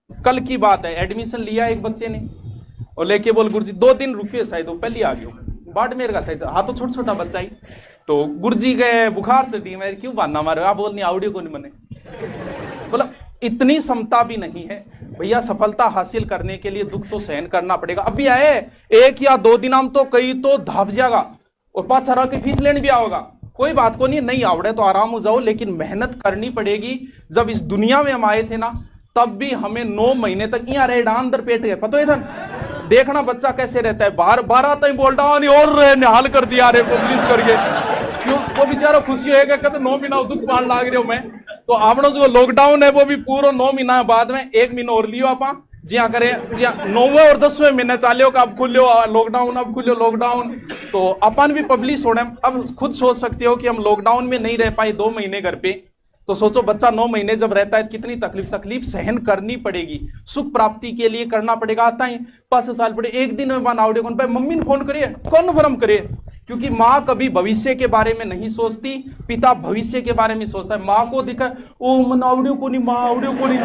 कल की बात है, एडमिशन लिया एक बच्चे ने और लेके बोल गुरुजी 2 दिन रुकिए, शायद वो पहले आ गयो बाड़मेर का, शायद हाँ तो छोटा छोटा बच्चा ही। तो गुरुजी गए, बुखार चढ़ी, मैं क्यों बहाना मारे, आप बोल नहीं आवड़ियो को नहीं मने। बोला इतनी क्षमता भी नहीं है भैया, सफलता हासिल करने के लिए दुख तो सहन करना पड़ेगा। अभी आए 1 या 2 दिन हम तो कई तो धाप जाएगा और 5 की फीस लेने भी आओगा, कोई बात को नहीं आवड़े तो आराम हो जाओ, लेकिन मेहनत करनी पड़ेगी। जब इस दुनिया में हम आए थे ना, तब भी हमें 9 महीने तक यहाँ रहे अंदर पेट गए, पता है था। देखना बच्चा कैसे रहता है, 12 तक बोल रहा नहीं और निहाल कर दिया रे पुलिस करके, क्यों वो बेचारा खुशी होगा कहते 9 महीना दुख पान लाग रहे हो मैं। तो आपने जो लॉकडाउन है वो भी पूरा 9 महीना बाद में 1 महीना और लियो आप जिया करें, 9वें और 10वें महीने चालियो का अब खुल्यो लॉकडाउन, अब खुल्यो लॉकडाउन। तो अपन भी पब्लिश होने, अब खुद सोच सकते हो कि हम लॉकडाउन में नहीं रह पाए 2 महीने घर पे, तो सोचो बच्चा 9 महीने जब रहता है कितनी तकलीफ सहन करनी पड़ेगी, सुख प्राप्ति के लिए करना पड़ेगा। आता ही 5 साल पड़े, एक दिन में बनाओगे कौन, मम्मी ने फोन करिए कन्फर्म करिए, क्योंकि माँ कभी भविष्य के बारे में नहीं सोचती, पिता भविष्य के बारे में सोचता है। माँ को दिखा ओ मनावड़ियों को नहीं, माँ आवड़ियों को नहीं,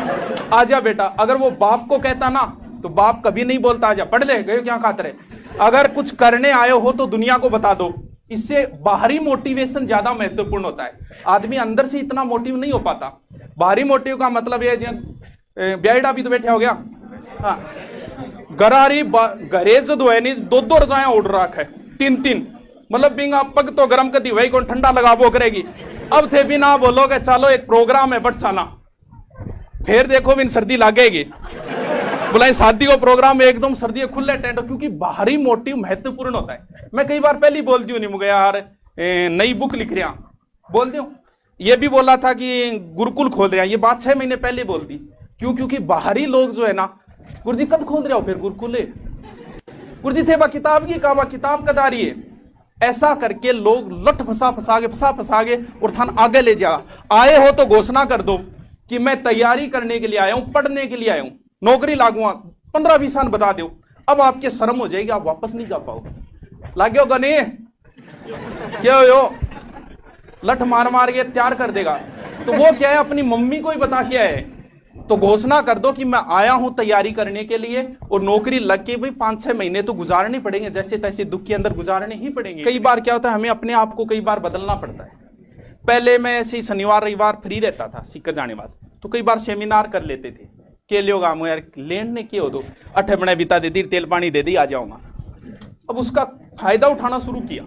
आजा बेटा, अगर वो बाप को कहता ना तो बाप कभी नहीं बोलता आजा पढ़ ले, गए क्या खाते रहे। अगर कुछ करने आए हो तो दुनिया को बता दो, इससे बाहरी मोटिवेशन ज्यादा महत्वपूर्ण होता है। आदमी अंदर से इतना मोटिव नहीं हो पाता। बाहरी मोटिव का मतलब है ब्याइडा भी तो बैठा हो गया, हाँ गरारी घरे जो है नहीं 2 रजाया उड़ रखा है, 3 मतलब बिंगा पग तो गर्म कर दी वही कौन ठंडा लगा वो करेगी। अब थे बिना बोलोगे चलो एक प्रोग्राम है बट चला, फिर देखो बिन सर्दी लागेगी, बोला शादी को प्रोग्राम में एकदम सर्दी खुले टेंट, क्योंकि बाहरी मोटिव महत्वपूर्ण होता है। मैं कई बार पहले बोल दी नहीं मुझे यार नई बुक लिख रहा बोल दू, ये भी बोला था कि गुरुकुल खोल रहा, ये बात 6 महीने पहले बोल दी। क्यों? क्योंकि बाहरी लोग जो है ना, गुरुजी कब खोल रहे हो फिर गुरुकुल, गुरुजी थे बा किताब की का किताब कदारी है, ऐसा करके लोग लट फंसा के और थान आगे ले जा। आए हो तो घोषणा कर दो कि मैं तैयारी करने के लिए आया हूं, पढ़ने के लिए आया हूं, नौकरी लागूंगा, 15-20 साल बता दो, अब आपके शर्म हो जाएगी, आप वापस नहीं जा पाओगे। लागो गने क्या हो लठ मार के तैयार कर देगा, तो वो क्या है अपनी मम्मी को ही बता के आए। तो घोषणा कर दो कि मैं आया हूं तैयारी करने के लिए और नौकरी लग के भाई 5-6 महीने तो गुजारने पड़ेंगे, जैसे तैसे दुख के अंदर गुजारने ही पड़ेंगे। कई बार क्या होता है, हमें अपने आप को कई बार बदलना पड़ता है। पहले मैं ऐसे ही शनिवार रविवार फ्री रहता था सीकर जाने बाद, तो कई बार सेमिनार कर लेते थे के लोग आमो यार लेन ने के हो दो 8 महीने बिता दे दी, तेल पानी दे दी, आ जाऊंगा। अब उसका फायदा उठाना शुरू किया।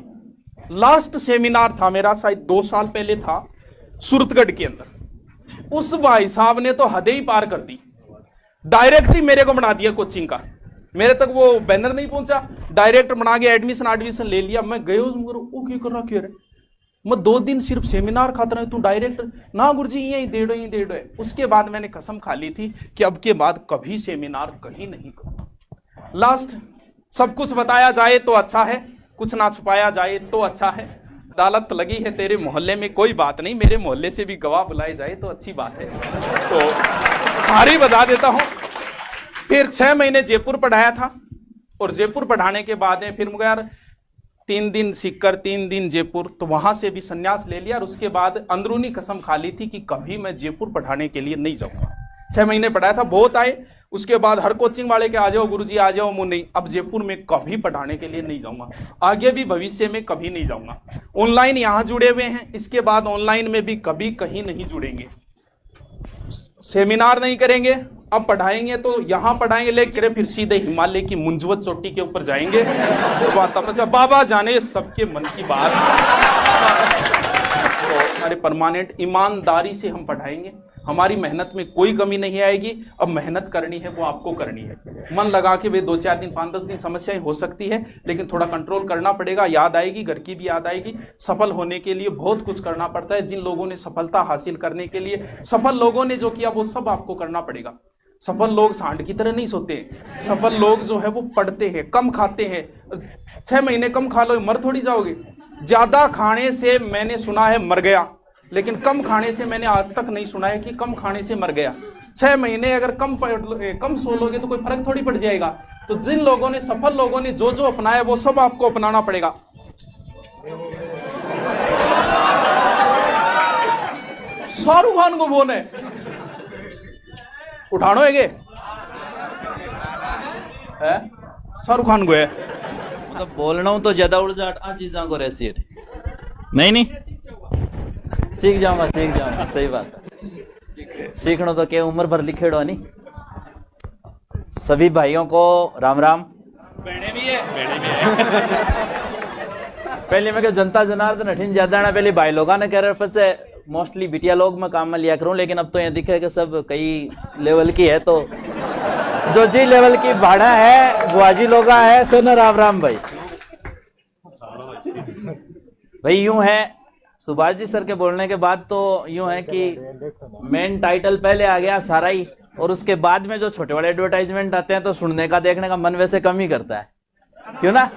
लास्ट सेमिनार था मेरा शायद 2 साल पहले था सूरतगढ़ के अंदर, उस भाई साहब ने तो हदें ही पार कर दी, डायरेक्ट ही मेरे को बना दिया कोचिंग का, मेरे तक वो बैनर नहीं पहुंचा, डायरेक्ट बना के एडमिशन ले लिया। मैं गयो क्या कर रहा क्यों रे, मैं 2 दिन सिर्फ सेमिनार खाता रहा, तू डायरेक्ट ना गुरुजी यही डेढ़ो है। उसके बाद मैंने कसम खा ली थी कि अब के बाद कभी सेमिनार कहीं नहीं करूंगा। लास्ट सब कुछ बताया जाए तो अच्छा है, कुछ ना छुपाया जाए तो अच्छा है। अदालत लगी है तेरे मोहल्ले में, कोई बात नहीं, मेरे मोहल्ले से भी गवाह बुलाए जाए तो अच्छी बात है। तो सारी बता देता हूं। फिर 6 महीने जयपुर पढ़ाया था और जयपुर पढ़ाने के बाद फिर मुझे यार 3 दिन सीकर 3 दिन जयपुर, तो वहां से भी संन्यास ले लिया और उसके बाद अंदरूनी कसम खा ली थी कि कभी मैं जयपुर पढ़ाने के लिए नहीं जाऊंगा। 6 महीने पढ़ाया था, बहुत आए, उसके बाद हर कोचिंग वाले के आ जाओ गुरुजी आ जाओ, मुझे नहीं, अब जयपुर में कभी पढ़ाने के लिए नहीं जाऊंगा, आगे भी भविष्य में कभी नहीं जाऊंगा। ऑनलाइन यहां जुड़े हुए हैं, इसके बाद ऑनलाइन में भी कभी कहीं नहीं जुड़ेंगे, सेमिनार नहीं करेंगे, अब पढ़ाएंगे तो यहां पढ़ाएंगे लेकर फिर सीधे हिमालय की मुंजवत चोटी के ऊपर जाएंगे, तपस्या बाबा जाने सबके मन की बात। तो हमारे परमानेंट ईमानदारी से हम पढ़ाएंगे, हमारी मेहनत में कोई कमी नहीं आएगी। अब मेहनत करनी है वो आपको करनी है, मन लगा के वे 2-4 दिन 5-10 दिन समस्याएं हो सकती है, लेकिन थोड़ा कंट्रोल करना पड़ेगा। याद आएगी, घर की भी याद आएगी। सफल होने के लिए बहुत कुछ करना पड़ता है। जिन लोगों ने सफलता हासिल करने के लिए, सफल लोगों ने जो किया वो सब आपको करना पड़ेगा। सफल लोग सांड की तरह नहीं सोते, सफल लोग जो है वो पढ़ते हैं, कम खाते हैं। 6 महीने कम खा लो मर थोड़ी जाओगे। ज्यादा खाने से मैंने सुना है मर गया, लेकिन कम खाने से मैंने आज तक नहीं सुना है कि कम खाने से मर गया। 6 महीने अगर कम सो लोगे तो कोई फर्क थोड़ी पड़ जाएगा। तो जिन लोगों ने, सफल लोगों ने जो जो अपनाया वो सब आपको अपनाना पड़ेगा। शाहरुख खान को बोने उठानो है है शाहरुख खान को है मतलब बोलना हूँ तो ज्यादा उड़ जाट आ चीजा को रहती नहीं नहीं सीख जाऊंगा सही बात है। सीखना तो क्या उम्र भर लिखेड़ो नहीं। सभी भाइयों को राम राम। बहने भी है पहले मैं जनता जनार्दन अठिन ज्यादा ना पहले भाई लोग ने कह रहे पर मोस्टली बिटिया लोग मैं काम में लिया करूं, लेकिन अब तो ये दिखे कि सब कई लेवल की है, तो जो जी लेवल की भाड़ा है बुआजी लोगा है सुन राम राम भाई। भाई यूं है सुभाष जी सर के बोलने के बाद तो यूं है कि मेन टाइटल पहले आ गया सारा ही, और उसके बाद में जो छोटे बड़े एडवर्टाइजमेंट आते हैं तो सुनने का देखने का मन वैसे कम ही करता है, क्यों ना।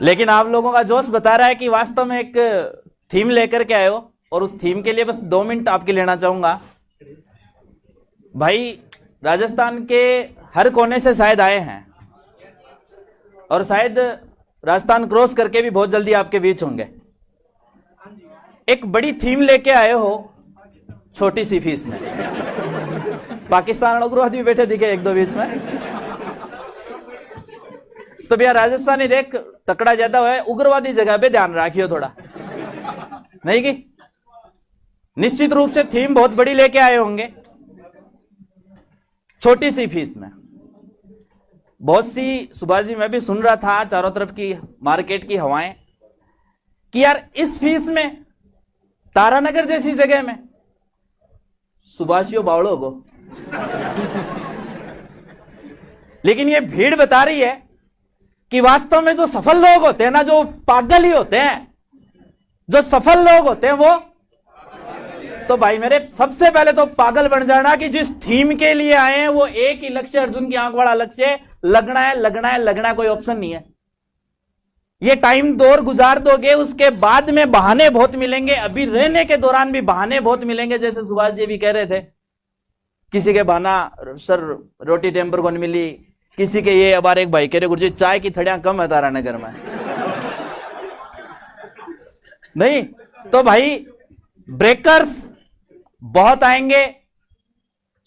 लेकिन आप लोगों का जोश बता रहा है कि वास्तव में एक थीम लेकर के आए हो, और उस थीम के लिए बस 2 मिनट आपके लेना चाहूंगा। भाई राजस्थान के हर कोने से शायद आए हैं, और शायद राजस्थान क्रॉस करके भी बहुत जल्दी आपके बीच होंगे। एक बड़ी थीम लेके आए हो छोटी सी फीस में। पाकिस्तान उग्रवादी भी बैठे दिखे 1-2 बीच में, तो भैया राजस्थानी देख तकड़ा ज्यादा हुआ है, उग्रवादी जगह पे ध्यान रखियो थोड़ा, नहीं कि निश्चित रूप से थीम बहुत बड़ी लेके आए होंगे छोटी सी फीस में। बहुत सी सुभाष जी मैं भी सुन रहा था चारों तरफ की मार्केट की हवाएं कि यार इस फीस में तारानगर जैसी जगह में सुभाषियों बावड़ों को, लेकिन ये भीड़ बता रही है कि वास्तव में जो सफल लोग होते हैं ना, जो पागल ही होते हैं, जो सफल लोग होते हैं वो तो भाई मेरे सबसे पहले तो पागल बन जाना कि जिस थीम के लिए आए हैं वो एक ही लक्ष्य, अर्जुन की आंख वाला लक्ष्य, लगना है लगना है लगना है, कोई ऑप्शन नहीं है। ये टाइम दौर गुजार दोगे उसके बाद में बहाने बहुत मिलेंगे, अभी रहने के दौरान भी बहाने बहुत मिलेंगे। जैसे सुभाष जी भी कह रहे थे, किसी के बहाना सर रोटी टेम्पर को नहीं मिली, किसी के ये। अब एक भाई कह रहे गुरुजी चाय की थड़ियां कम है तारानगर में नहीं, तो भाई ब्रेकर्स बहुत आएंगे।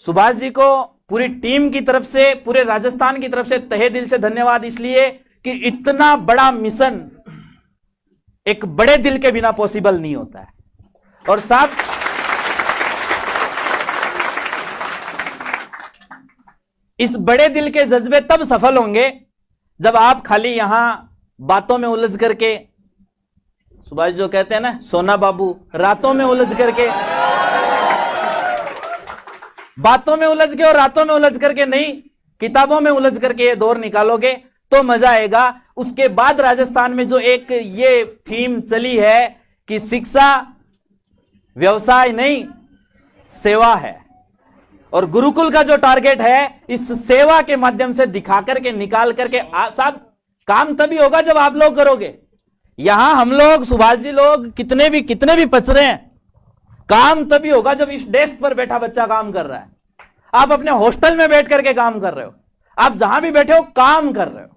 सुभाष जी को पूरी टीम की तरफ से, पूरे राजस्थान की तरफ से तहे दिल से धन्यवाद, इसलिए कि इतना बड़ा मिशन एक बड़े दिल के बिना पॉसिबल नहीं होता है। और साहब इस बड़े दिल के जज्बे तब सफल होंगे जब आप खाली यहां बातों में उलझ करके, सुभाष जो कहते हैं ना सोना बाबू, रातों में उलझ करके, बातों में उलझ के और रातों में उलझ करके नहीं, किताबों में उलझ करके ये दौर निकालोगे तो मजा आएगा। उसके बाद राजस्थान में जो एक ये थीम चली है कि शिक्षा व्यवसाय नहीं सेवा है, और गुरुकुल का जो टारगेट है इस सेवा के माध्यम से दिखा करके निकाल करके साहब काम तभी होगा जब आप लोग करोगे। यहां हम लोग सुभाष जी लोग कितने भी पच रहे हैं, काम तभी होगा जब इस डेस्क पर बैठा बच्चा काम कर रहा है, आप अपने हॉस्टल में बैठ करके काम कर रहे हो, आप जहां भी बैठे हो काम कर रहे हो,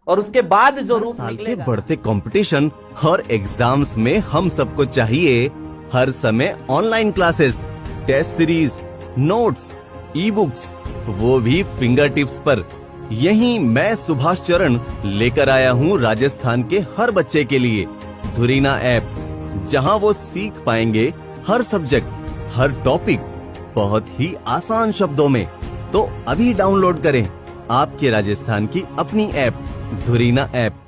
और उसके बाद जो रूप निकलेगा। के बढ़ते कंपटीशन और एग्जाम्स में हम सबको चाहिए हर समय online classes, test series, notes, e books, वो भी फिंगर टिप्स पर। यही मैं सुभाष चरण लेकर आया हूँ राजस्थान के हर बच्चे के लिए धुरीना ऐप, जहाँ वो सीख पाएंगे हर सब्जेक्ट, हर टॉपिक बहुत ही आसान शब्दों में। तो अभी डाउनलोड करें आपके राजस्थान की अपनी ऐप धुरीना ऐप।